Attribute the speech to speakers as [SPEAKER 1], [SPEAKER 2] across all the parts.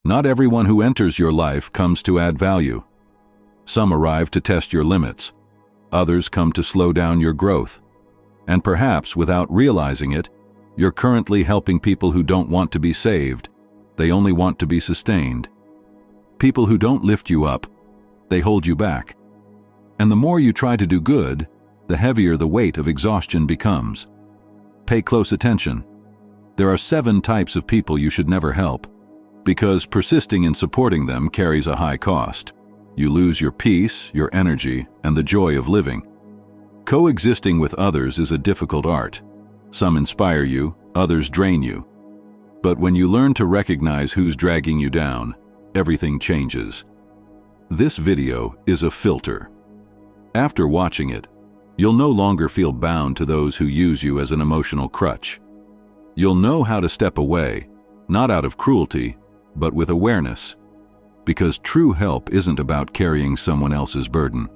[SPEAKER 1] Not everyone who enters your life comes to add value. Some arrive to test your limits. Others come to slow down your growth. And perhaps, without realizing it, you're currently helping people who don't want to be saved. They only want to be sustained. People who don't lift you up, they hold you back. And the more you try to do good, the heavier the weight of exhaustion becomes. Pay close attention. There are 7 types of people you should never help, because persisting in supporting them carries a high cost. You lose your peace, your energy, and the joy of living. Coexisting with others is a difficult art. Some inspire you, others drain you. But when you learn to recognize who's dragging you down, everything changes. This video is a filter. After watching it, you'll no longer feel bound to those who use you as an emotional crutch. You'll know how to step away, not out of cruelty, but with awareness. Because true help isn't about carrying someone else's burden.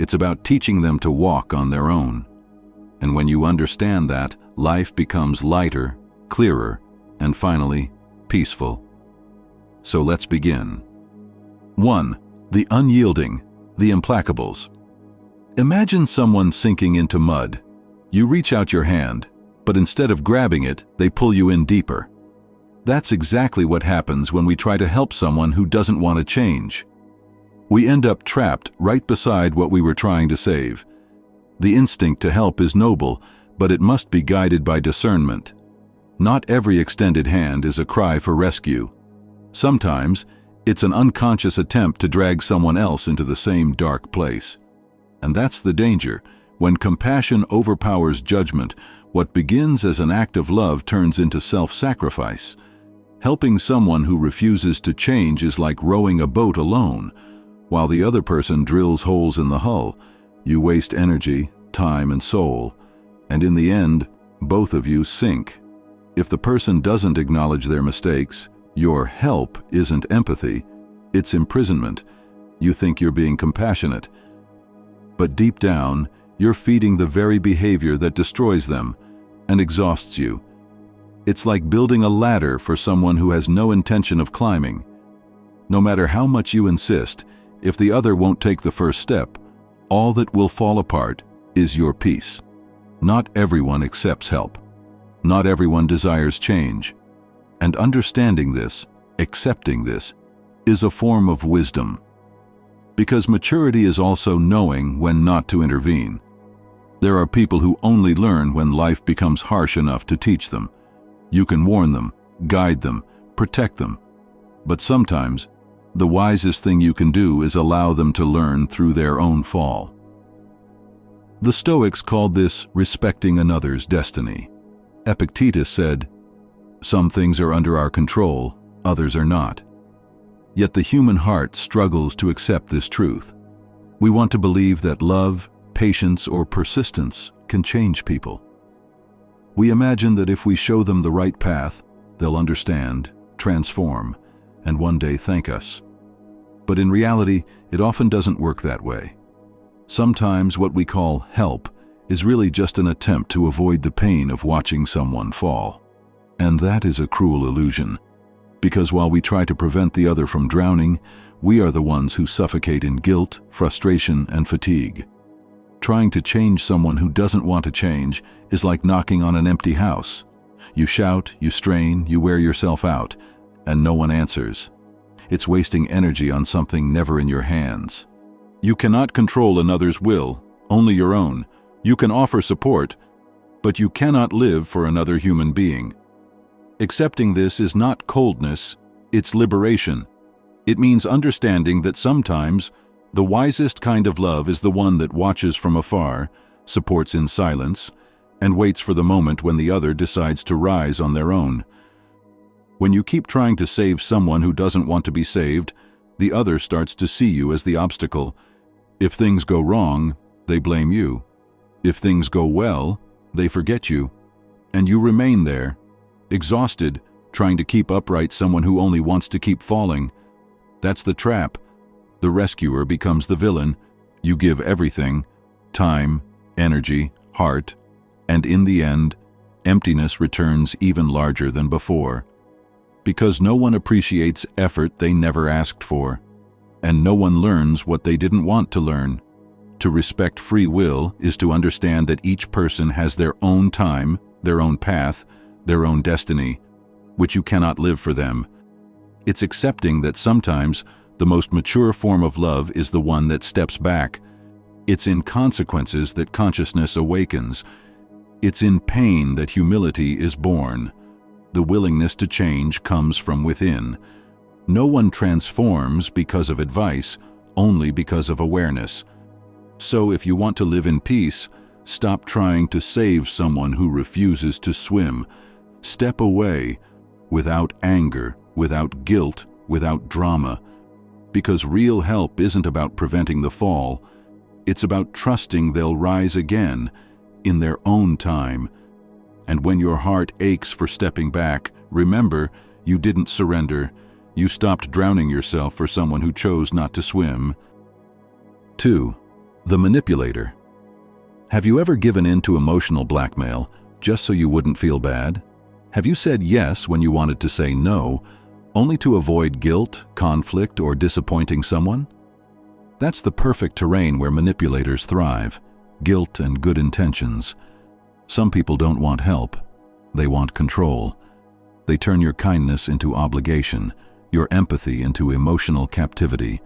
[SPEAKER 1] It's about teaching them to walk on their own. And when you understand that, life becomes lighter, clearer, and finally, peaceful. So let's begin. 1. The unyielding, the implacables. Imagine someone sinking into mud. You reach out your hand, but instead of grabbing it, they pull you in deeper. That's exactly what happens when we try to help someone who doesn't want to change. We end up trapped right beside what we were trying to save. The instinct to help is noble, but it must be guided by discernment. Not every extended hand is a cry for rescue. Sometimes, it's an unconscious attempt to drag someone else into the same dark place. And that's the danger. When compassion overpowers judgment, what begins as an act of love turns into self-sacrifice. Helping someone who refuses to change is like rowing a boat alone. While the other person drills holes in the hull, you waste energy, time, and soul. And in the end, both of you sink. If the person doesn't acknowledge their mistakes, your help isn't empathy, it's imprisonment. You think you're being compassionate. But deep down, you're feeding the very behavior that destroys them and exhausts you. It's like building a ladder for someone who has no intention of climbing. No matter how much you insist, if the other won't take the first step, all that will fall apart is your peace. Not everyone accepts help. Not everyone desires change. And understanding this, accepting this, is a form of wisdom. Because maturity is also knowing when not to intervene. There are people who only learn when life becomes harsh enough to teach them. You can warn them, guide them, protect them. But sometimes, the wisest thing you can do is allow them to learn through their own fall. The Stoics called this respecting another's destiny. Epictetus said, "Some things are under our control, others are not." Yet the human heart struggles to accept this truth. We want to believe that love, patience, or persistence can change people. We imagine that if we show them the right path, they'll understand, transform, and one day thank us. But in reality, it often doesn't work that way. Sometimes what we call help is really just an attempt to avoid the pain of watching someone fall. And that is a cruel illusion, because while we try to prevent the other from drowning, we are the ones who suffocate in guilt, frustration, and fatigue. Trying to change someone who doesn't want to change is like knocking on an empty house. You shout, you strain, you wear yourself out, and no one answers. It's wasting energy on something never in your hands. You cannot control another's will, only your own. You can offer support, but you cannot live for another human being. Accepting this is not coldness, it's liberation. It means understanding that sometimes the wisest kind of love is the one that watches from afar, supports in silence, and waits for the moment when the other decides to rise on their own. When you keep trying to save someone who doesn't want to be saved, the other starts to see you as the obstacle. If things go wrong, they blame you. If things go well, they forget you. And you remain there, exhausted, trying to keep upright someone who only wants to keep falling. That's the trap. The rescuer becomes the villain. You give everything, time, energy, heart, and in the end, emptiness returns even larger than before. Because no one appreciates effort they never asked for, and no one learns what they didn't want to learn. To respect free will is to understand that each person has their own time, their own path, their own destiny, which you cannot live for them. It's accepting that sometimes the most mature form of love is the one that steps back. It's in consequences that consciousness awakens. It's in pain that humility is born. The willingness to change comes from within. No one transforms because of advice, only because of awareness. So if you want to live in peace, stop trying to save someone who refuses to swim. Step away, without anger, without guilt, without drama. Because real help isn't about preventing the fall. It's about trusting they'll rise again, in their own time. And when your heart aches for stepping back, remember, you didn't surrender. You stopped drowning yourself for someone who chose not to swim. 2. The manipulator. Have you ever given in to emotional blackmail just so you wouldn't feel bad? Have you said yes when you wanted to say no, only to avoid guilt, conflict, or disappointing someone? That's the perfect terrain where manipulators thrive, guilt and good intentions. Some people don't want help. They want control. They turn your kindness into obligation, your empathy into emotional captivity.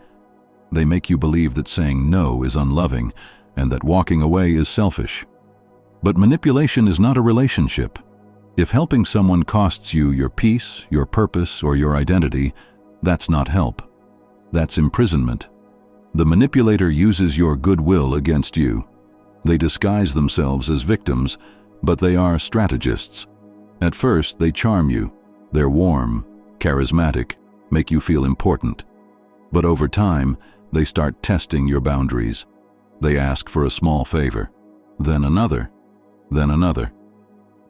[SPEAKER 1] They make you believe that saying no is unloving and that walking away is selfish. But manipulation is not a relationship. If helping someone costs you your peace, your purpose, or your identity, that's not help. That's imprisonment. The manipulator uses your goodwill against you. They disguise themselves as victims, but they are strategists. At first, they charm you. They're warm, charismatic, make you feel important. But over time, they start testing your boundaries. They ask for a small favor, then another,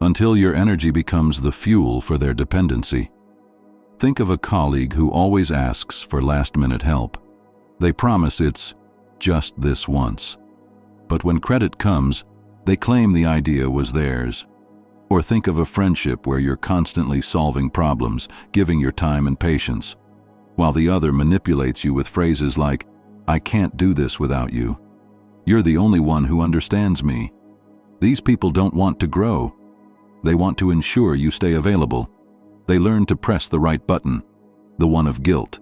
[SPEAKER 1] until your energy becomes the fuel for their dependency. Think of a colleague who always asks for last-minute help. They promise it's just this once. But when credit comes, they claim the idea was theirs. Or think of a friendship where you're constantly solving problems, giving your time and patience, while the other manipulates you with phrases like, "I can't do this without you. You're the only one who understands me." These people don't want to grow. They want to ensure you stay available. They learn to press the right button, the one of guilt.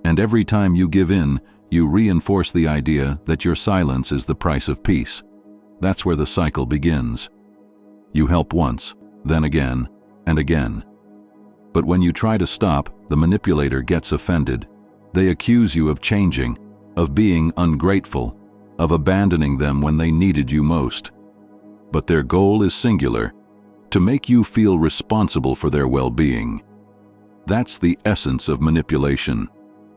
[SPEAKER 1] And every time you give in, you reinforce the idea that your silence is the price of peace. That's where the cycle begins. You help once, then again, and again. But when you try to stop, the manipulator gets offended. They accuse you of changing, of being ungrateful, of abandoning them when they needed you most. But their goal is singular: to make you feel responsible for their well-being. That's the essence of manipulation,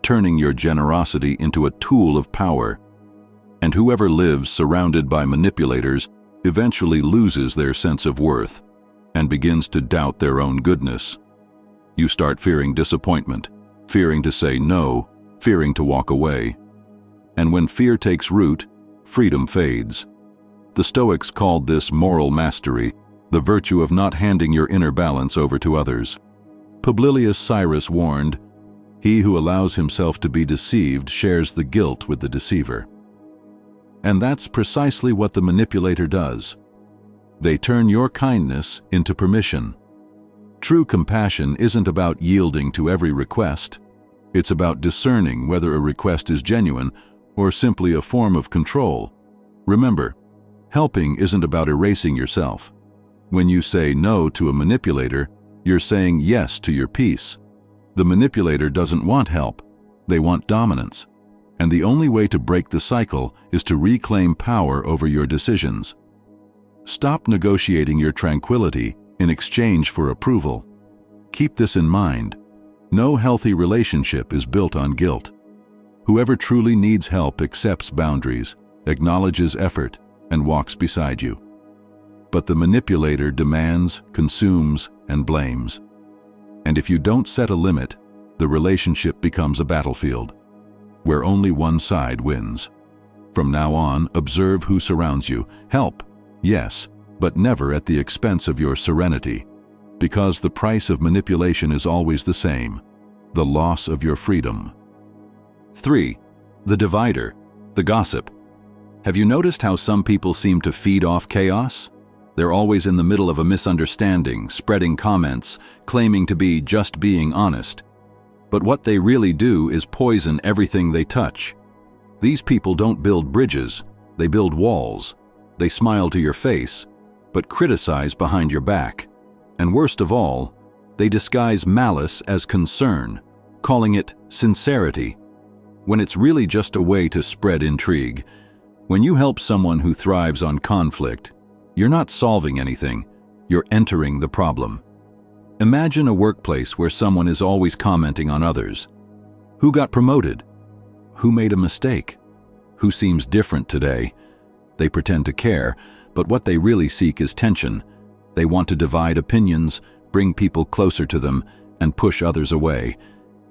[SPEAKER 1] turning your generosity into a tool of power. And whoever lives surrounded by manipulators eventually loses their sense of worth and begins to doubt their own goodness. You start fearing disappointment, fearing to say no, fearing to walk away. And when fear takes root, freedom fades. The Stoics called this moral mastery, the virtue of not handing your inner balance over to others. Publius Cyrus warned, "He who allows himself to be deceived shares the guilt with the deceiver." And that's precisely what the manipulator does. They turn your kindness into permission. True compassion isn't about yielding to every request. It's about discerning whether a request is genuine or simply a form of control. Remember, helping isn't about erasing yourself. When you say no to a manipulator, you're saying yes to your peace. The manipulator doesn't want help. They want dominance. And the only way to break the cycle is to reclaim power over your decisions. Stop negotiating your tranquility in exchange for approval. Keep this in mind. No healthy relationship is built on guilt. Whoever truly needs help accepts boundaries, acknowledges effort, and walks beside you. But the manipulator demands, consumes, and blames. And if you don't set a limit, the relationship becomes a battlefield, where only one side wins. From now on, observe who surrounds you. Help, yes, but never at the expense of your serenity. because the price of manipulation is always the same: the loss of your freedom. 3. The divider, the gossip. Have you noticed how some people seem to feed off chaos? They're always in the middle of a misunderstanding, spreading comments, claiming to be just being honest. But what they really do is poison everything they touch. These people don't build bridges, they build walls. They smile to your face, but criticize behind your back. And worst of all, they disguise malice as concern, calling it sincerity, when it's really just a way to spread intrigue. When you help someone who thrives on conflict, you're not solving anything, you're entering the problem. Imagine a workplace where someone is always commenting on others. Who got promoted? Who made a mistake? Who seems different today? They pretend to care, but what they really seek is tension. They want to divide opinions, bring people closer to them, and push others away.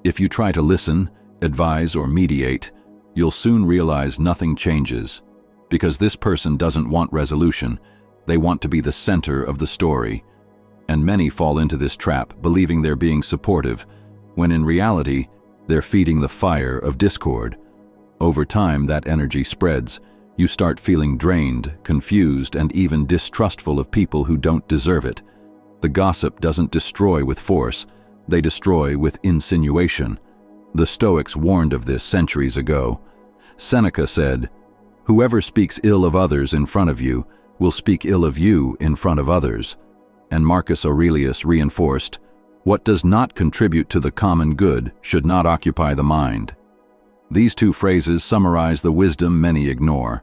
[SPEAKER 1] If you try to listen, advise, or mediate, you'll soon realize nothing changes. Because this person doesn't want resolution, they want to be the center of the story. And many fall into this trap, believing they're being supportive, when in reality, they're feeding the fire of discord. Over time, that energy spreads. You start feeling drained, confused, and even distrustful of people who don't deserve it. The gossip doesn't destroy with force, they destroy with insinuation. The Stoics warned of this centuries ago. Seneca said, "Whoever speaks ill of others in front of you will speak ill of you in front of others." And Marcus Aurelius reinforced, "What does not contribute to the common good should not occupy the mind." These two phrases summarize the wisdom many ignore.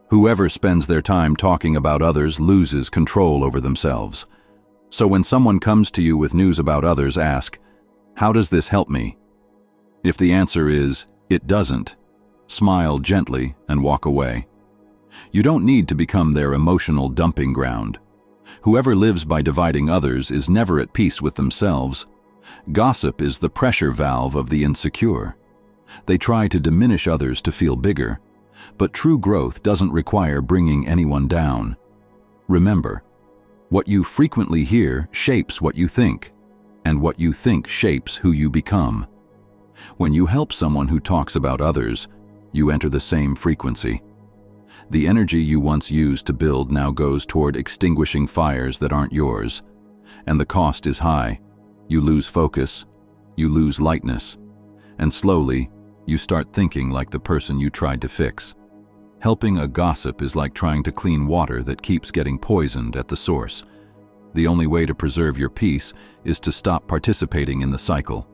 [SPEAKER 1] Whoever spends their time talking about others loses control over themselves. So when someone comes to you with news about others, ask, "How does this help me?" If the answer is, "It doesn't," smile gently and walk away. You don't need to become their emotional dumping ground. Whoever lives by dividing others is never at peace with themselves. Gossip is the pressure valve of the insecure. They try to diminish others to feel bigger, but true growth doesn't require bringing anyone down. Remember, what you frequently hear shapes what you think, and what you think shapes who you become. When you help someone who talks about others, you enter the same frequency. The energy you once used to build now goes toward extinguishing fires that aren't yours, and the cost is high. You lose focus, you lose lightness, and slowly, you start thinking like the person you tried to fix. Helping a gossip is like trying to clean water that keeps getting poisoned at the source. The only way to preserve your peace is to stop participating in the cycle.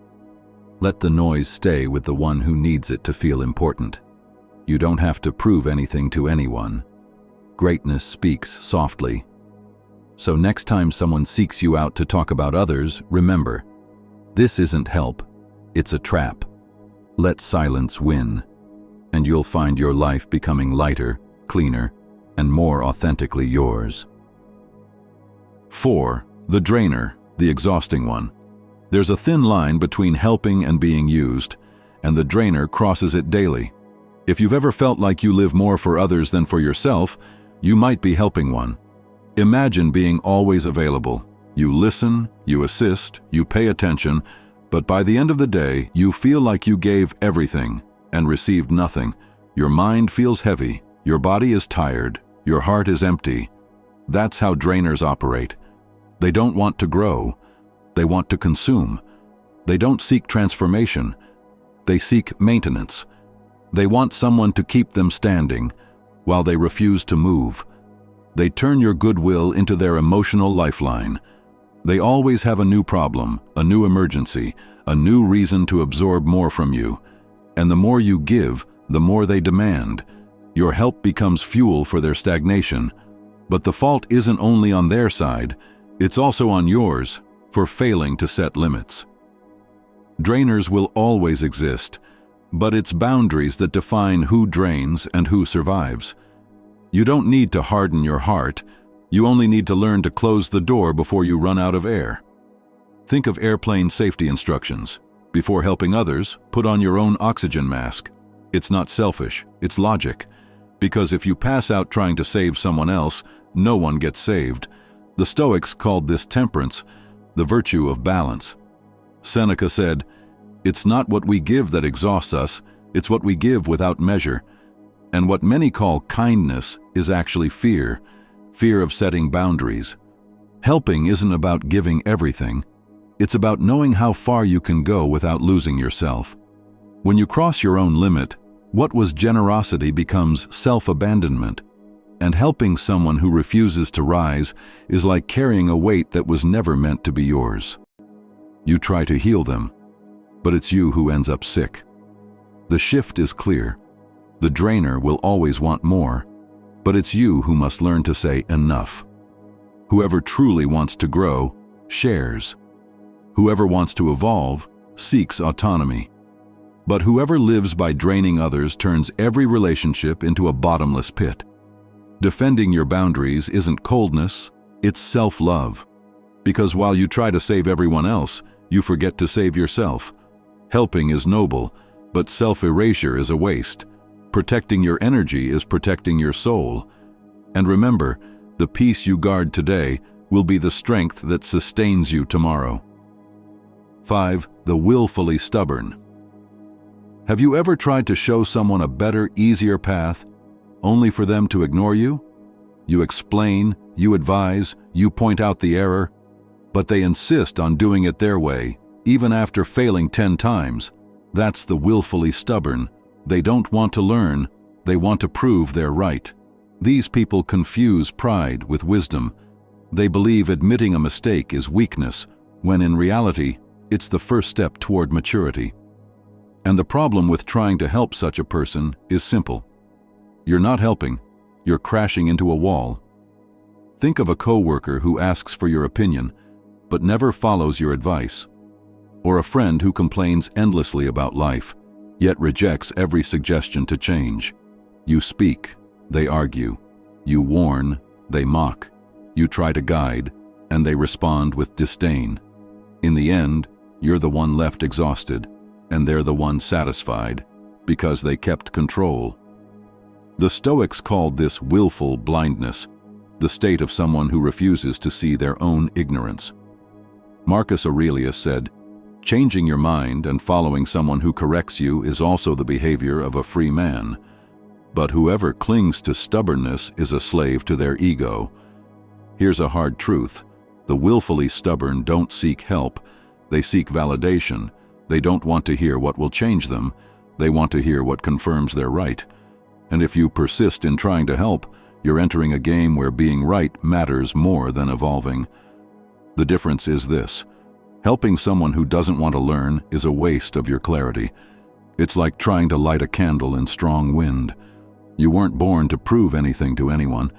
[SPEAKER 1] Let the noise stay with the one who needs it to feel important. You don't have to prove anything to anyone. Greatness speaks softly. So next time someone seeks you out to talk about others, remember, this isn't help, it's a trap. Let silence win, and you'll find your life becoming lighter, cleaner, and more authentically yours. 4. The drainer, the exhausting one. There's a thin line between helping and being used, and the drainer crosses it daily. If you've ever felt like you live more for others than for yourself, you might be helping one. Imagine being always available. You listen, you assist, you pay attention, but by the end of the day, you feel like you gave everything and received nothing. Your mind feels heavy, your body is tired, your heart is empty. That's how drainers operate. They don't want to grow, they want to consume. They don't seek transformation, they seek maintenance. They want someone to keep them standing while they refuse to move. They turn your goodwill into their emotional lifeline. They always have a new problem, a new emergency, a new reason to absorb more from you. And the more you give, the more they demand. Your help becomes fuel for their stagnation. But the fault isn't only on their side, it's also on yours for failing to set limits. Drainers will always exist, but it's boundaries that define who drains and who survives. You don't need to harden your heart, you only need to learn to close the door before you run out of air. Think of airplane safety instructions. Before helping others, put on your own oxygen mask. It's not selfish, it's logic. Because if you pass out trying to save someone else, no one gets saved. The Stoics called this temperance, the virtue of balance. Seneca said, "It's not what we give that exhausts us, it's what we give without measure." And what many call kindness is actually fear, fear of setting boundaries. Helping isn't about giving everything. It's about knowing how far you can go without losing yourself. When you cross your own limit, what was generosity becomes self-abandonment. And helping someone who refuses to rise is like carrying a weight that was never meant to be yours. You try to heal them, but it's you who ends up sick. The shift is clear. The drainer will always want more, but it's you who must learn to say enough. Whoever truly wants to grow, shares. Whoever wants to evolve, seeks autonomy. But whoever lives by draining others turns every relationship into a bottomless pit. Defending your boundaries isn't coldness, it's self-love. Because while you try to save everyone else, you forget to save yourself. Helping is noble, but self-erasure is a waste. Protecting your energy is protecting your soul. And remember, the peace you guard today will be the strength that sustains you tomorrow. 5. The willfully stubborn. Have you ever tried to show someone a better, easier path, only for them to ignore you? You explain, you advise, you point out the error, but they insist on doing it their way, even after failing 10 times. That's the willfully stubborn. They don't want to learn, they want to prove they're right. These people confuse pride with wisdom. They believe admitting a mistake is weakness, when in reality, it's the first step toward maturity. And the problem with trying to help such a person is simple. You're not helping, you're crashing into a wall. Think of a coworker who asks for your opinion, but never follows your advice. Or a friend who complains endlessly about life, yet rejects every suggestion to change. You speak, they argue. You warn, they mock. You try to guide, and they respond with disdain. In the end, you're the one left exhausted, and they're the one satisfied, because they kept control. The Stoics called this willful blindness, the state of someone who refuses to see their own ignorance. Marcus Aurelius said, "Changing your mind and following someone who corrects you is also the behavior of a free man. But whoever clings to stubbornness is a slave to their ego." Here's a hard truth. The willfully stubborn don't seek help, they seek validation. They don't want to hear what will change them, they want to hear what confirms they're right. And if you persist in trying to help, you're entering a game where being right matters more than evolving. The difference is this. Helping someone who doesn't want to learn is a waste of your clarity. It's like trying to light a candle in strong wind. You weren't born to prove anything to anyone.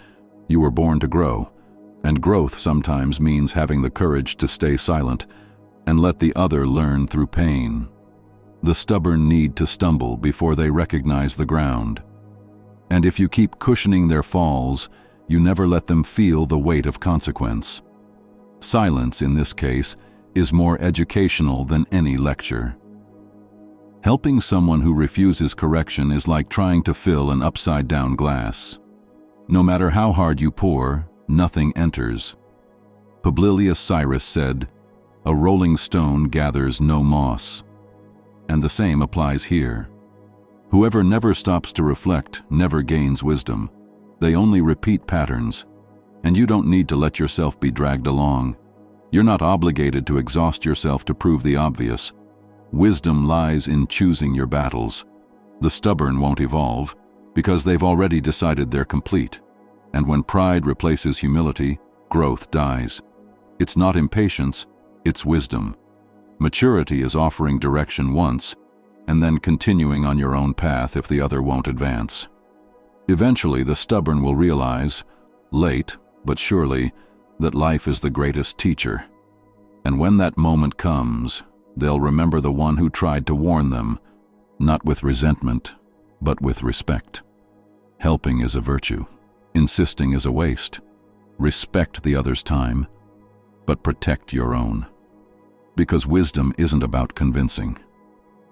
[SPEAKER 1] You were born to grow. And growth sometimes means having the courage to stay silent and let the other learn through pain. The stubborn need to stumble before they recognize the ground. And if you keep cushioning their falls, you never let them feel the weight of consequence. Silence, in this case, is more educational than any lecture. Helping someone who refuses correction is like trying to fill an upside-down glass. No matter how hard you pour, nothing enters. Publius Cyrus said, "A rolling stone gathers no moss." And the same applies here. Whoever never stops to reflect never gains wisdom. They only repeat patterns. And you don't need to let yourself be dragged along. You're not obligated to exhaust yourself to prove the obvious. Wisdom lies in choosing your battles. The stubborn won't evolve because they've already decided they're complete. And when pride replaces humility, growth dies. It's not impatience, it's wisdom. Maturity is offering direction once, and then continuing on your own path if the other won't advance. Eventually, the stubborn will realize, late but surely, that life is the greatest teacher. And when that moment comes, they'll remember the one who tried to warn them, not with resentment, but with respect. Helping is a virtue. Insisting is a waste. Respect the other's time, but protect your own. Because wisdom isn't about convincing.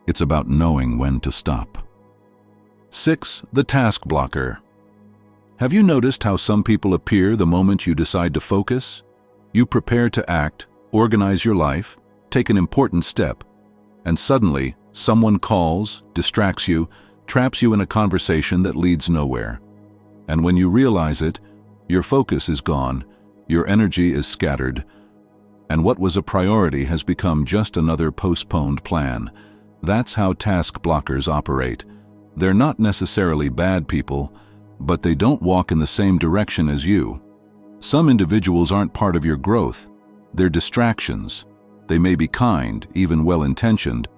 [SPEAKER 1] It's about knowing when to stop. 6. The task blocker. Have you noticed how some people appear the moment you decide to focus? You prepare to act, organize your life, take an important step, and suddenly someone calls, distracts you, traps you in a conversation that leads nowhere. And when you realize it, your focus is gone, your energy is scattered, and what was a priority has become just another postponed plan. That's how task blockers operate. They're not necessarily bad people, but they don't walk in the same direction as you. Some individuals aren't part of your growth. They're distractions. They may be kind, even well-intentioned,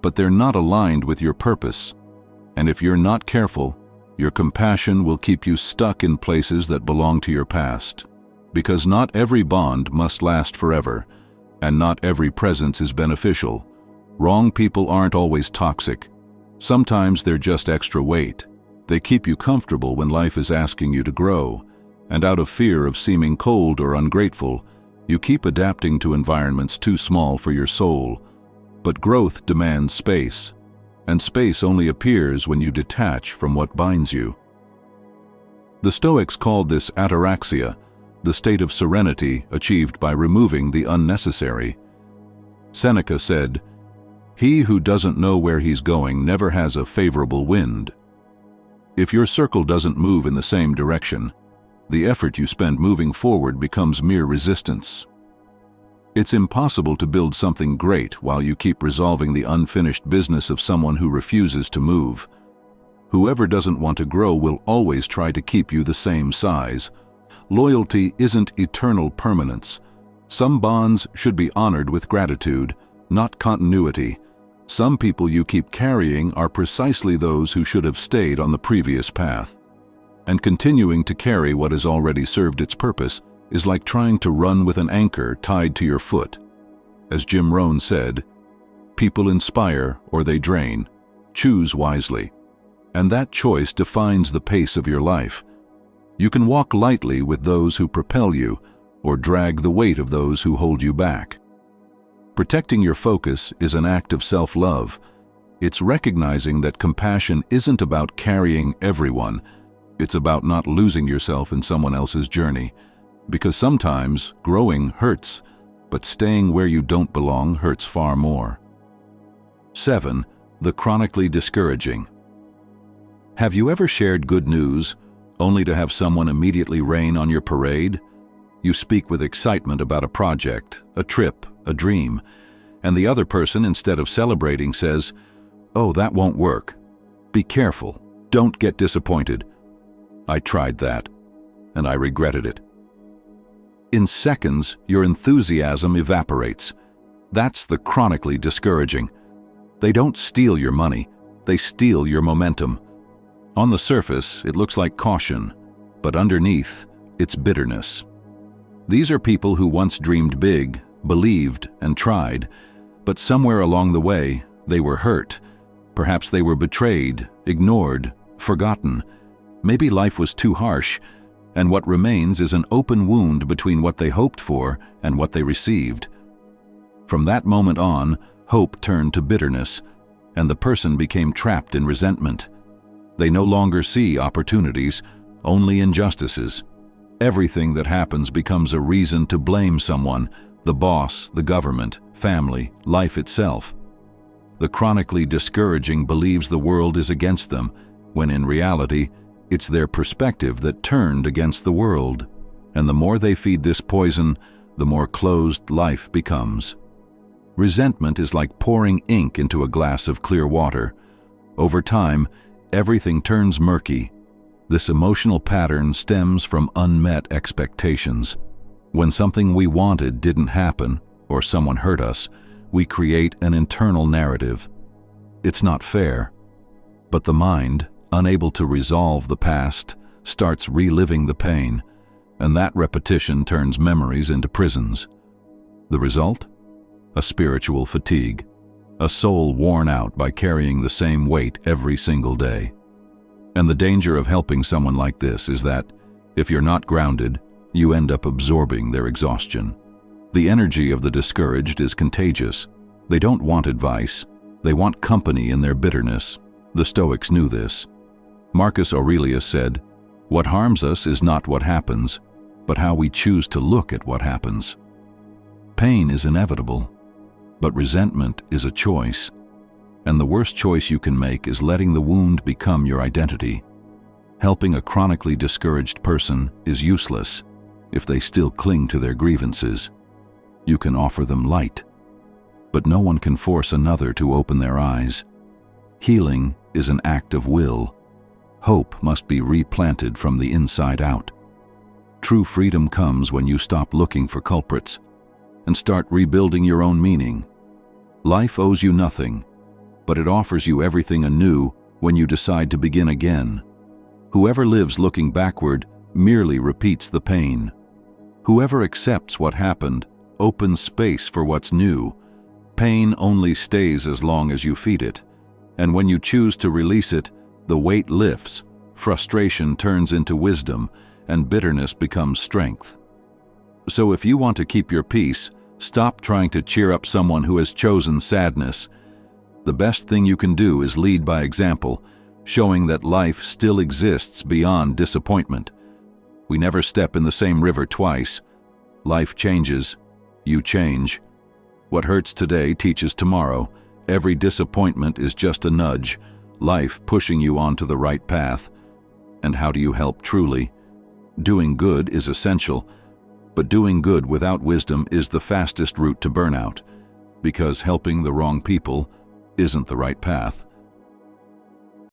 [SPEAKER 1] but they're not aligned with your purpose. And if you're not careful, your compassion will keep you stuck in places that belong to your past. Because not every bond must last forever, and not every presence is beneficial. Wrong people aren't always toxic. Sometimes they're just extra weight. They keep you comfortable when life is asking you to grow, and out of fear of seeming cold or ungrateful, you keep adapting to environments too small for your soul. But growth demands space, and space only appears when you detach from what binds you. The Stoics called this ataraxia, the state of serenity achieved by removing the unnecessary. Seneca said, "He who doesn't know where he's going never has a favorable wind." If your circle doesn't move in the same direction, the effort you spend moving forward becomes mere resistance. It's impossible to build something great while you keep resolving the unfinished business of someone who refuses to move. Whoever doesn't want to grow will always try to keep you the same size. Loyalty isn't eternal permanence. Some bonds should be honored with gratitude, not continuity. Some people you keep carrying are precisely those who should have stayed on the previous path. And continuing to carry what has already served its purpose is like trying to run with an anchor tied to your foot. As Jim Rohn said, "People inspire or they drain. Choose wisely." And that choice defines the pace of your life. You can walk lightly with those who propel you, or drag the weight of those who hold you back. Protecting your focus is an act of self-love. It's recognizing that compassion isn't about carrying everyone. It's about not losing yourself in someone else's journey. Because sometimes growing hurts, but staying where you don't belong hurts far more. 7. The chronically discouraging. Have you ever shared good news only to have someone immediately rain on your parade? You speak with excitement about a project, a trip, a dream, and the other person, instead of celebrating, says, "Oh, that won't work. Be careful. Don't get disappointed. I tried that, and I regretted it." In seconds, your enthusiasm evaporates. That's the chronically discouraging. They don't steal your money, they steal your momentum. On the surface, it looks like caution, but underneath, it's bitterness. These are people who once dreamed big, believed, and tried, but somewhere along the way, they were hurt. Perhaps they were betrayed, ignored, forgotten. Maybe life was too harsh, and what remains is an open wound between what they hoped for and what they received. From that moment on, hope turned to bitterness, and the person became trapped in resentment. They no longer see opportunities, only injustices. Everything that happens becomes a reason to blame someone, the boss, the government, family, life itself. The chronically discouraging believes the world is against them, when in reality, it's their perspective that turned against the world. And the more they feed this poison, the more closed life becomes. Resentment is like pouring ink into a glass of clear water. Over time, everything turns murky. This emotional pattern stems from unmet expectations. When something we wanted didn't happen, or someone hurt us, we create an internal narrative. It's not fair. But the mind, unable to resolve the past, starts reliving the pain, and that repetition turns memories into prisons. The result? A spiritual fatigue, a soul worn out by carrying the same weight every single day. And the danger of helping someone like this is that, if you're not grounded, you end up absorbing their exhaustion. The energy of the discouraged is contagious. They don't want advice. They want company in their bitterness. The Stoics knew this. Marcus Aurelius said, "What harms us is not what happens, but how we choose to look at what happens." Pain is inevitable, but resentment is a choice, and the worst choice you can make is letting the wound become your identity. Helping a chronically discouraged person is useless if they still cling to their grievances. You can offer them light, but no one can force another to open their eyes. Healing is an act of will. Hope must be replanted from the inside out. True freedom comes when you stop looking for culprits and start rebuilding your own meaning. Life owes you nothing, but it offers you everything anew when you decide to begin again. Whoever lives looking backward merely repeats the pain. Whoever accepts what happened opens space for what's new. Pain only stays as long as you feed it, and when you choose to release it, the weight lifts, frustration turns into wisdom, and bitterness becomes strength. So if you want to keep your peace, stop trying to cheer up someone who has chosen sadness. The best thing you can do is lead by example, showing that life still exists beyond disappointment. We never step in the same river twice. Life changes. You change. What hurts today teaches tomorrow. Every disappointment is just a nudge, life pushing you onto the right path. And how do you help truly? Doing good is essential, but doing good without wisdom is the fastest route to burnout, because helping the wrong people isn't the right path.